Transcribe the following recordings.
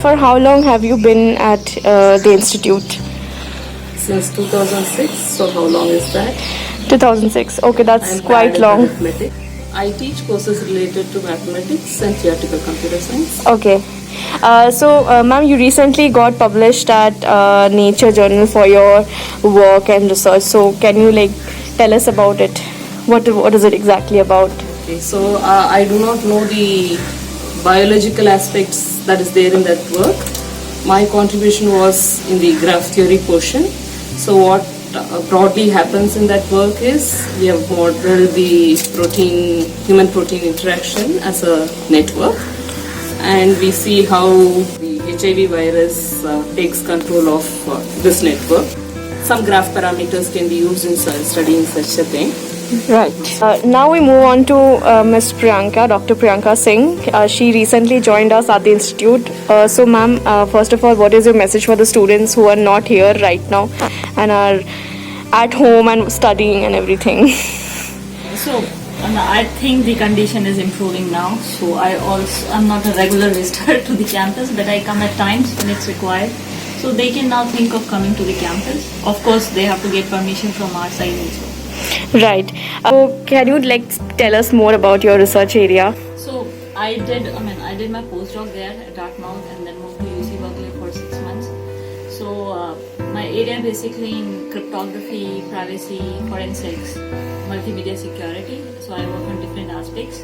For how long have you been at the institute? Since 2006. So how long is that? 2006. Okay, that's I'm quite bad at long. arithmetic. I teach courses related to mathematics and theoretical computer science. Okay. Ma'am, you recently got published at Nature Journal for your work and research. So, can you tell us about it? What is it exactly about? Okay, so I do not know the biological aspects that is there in that work. My contribution was in the graph theory portion. So what broadly happens in that work is we have modeled the human protein interaction as a network, and we see how the HIV virus takes control of this network. Some graph parameters can be used in studying such a thing. Right. Now we move on to Ms. Priyanka, Dr. Priyanka Singh. She recently joined us at the institute. So, ma'am, first of all, what is your message for the students who are not here right now and are at home and studying and everything? So, I think the condition is improving now. So, I'm not a regular visitor to the campus, but I come at times when it's required. So, they can now think of coming to the campus. Of course, they have to get permission from our side also. Right. So, can you tell us more about your research area? So I did my postdoc there at Dartmouth and then moved to UC Berkeley for 6 months. So my area basically in cryptography, privacy, forensics, multimedia security. So I work on different aspects.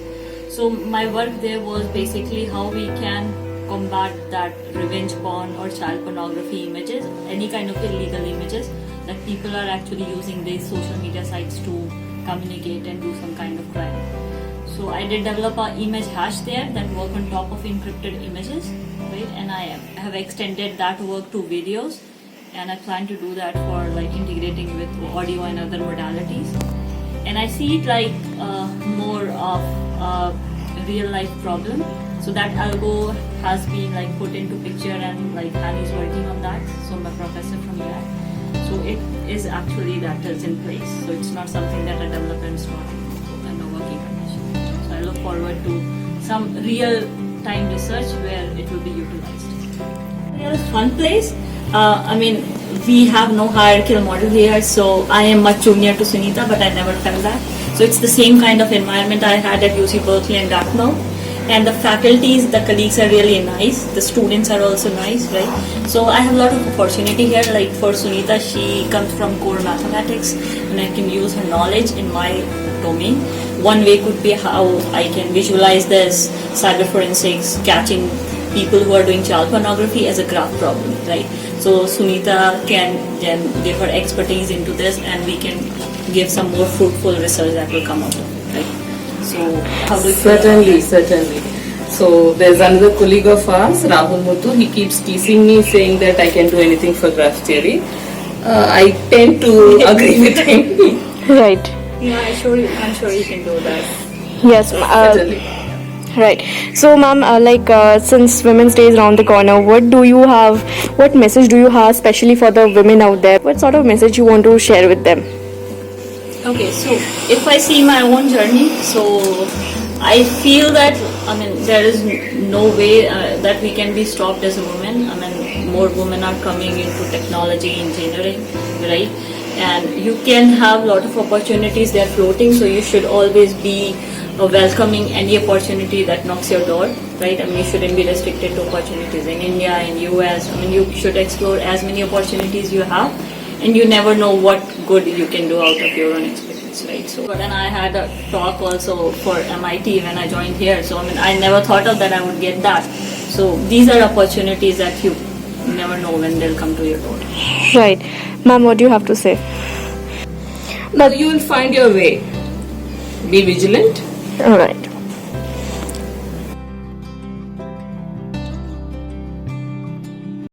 So my work there was basically how we can combat that revenge porn or child pornography images, any kind of illegal images that people are actually using these social media sites to communicate and do some kind of crime. So I did develop an image hash there that work on top of encrypted images, right? And I have extended that work to videos, and I plan to do that for integrating with audio and other modalities. And I see it like more of a real life problem. So that algo has been put into picture, and Han is working on that. So my professor from there. So it is actually that is in place. So it's not something that I develop and start in a working condition. So I look forward to some real time research where it will be utilized. It is a fun place. We have no hierarchical model here, so I am much junior to Sunita, but I never felt that. So it's the same kind of environment I had at UC Berkeley and Dartmouth. And the faculties, the colleagues are really nice. The students are also nice, right? So I have a lot of opportunity here. Like for Sunita, she comes from core mathematics, and I can use her knowledge in my domain. One way could be how I can visualize this cyber forensics, catching people who are doing child pornography as a graph problem, right? So Sunita can then give her expertise into this, and we can give some more fruitful research that will come out of it, right? So how do you Certainly. So there's another colleague of ours, Rahul Muthu. He keeps teasing me, saying that I can do anything for graph theory. I tend to agree with him. Right. Yeah, I'm sure you can do that. Yes. Certainly. Right. So, ma'am, since Women's Day is around the corner, what message do you have, especially for the women out there? What sort of message you want to share with them? Okay, so if I see my own journey, so I feel that there is no way that we can be stopped as a woman. More women are coming into technology, engineering, right? And you can have a lot of opportunities they are floating, so you should always be welcoming any opportunity that knocks your door, right? You shouldn't be restricted to opportunities in India, in US. You should explore as many opportunities you have, and you never know what good you can do out of your own experience, right? So, and I had a talk also for MIT when I joined here. So, I never thought of that I would get that. So, these are opportunities that you never know when they'll come to your door. Right. Ma'am, what do you have to say? But you will find your way. Be vigilant. All right.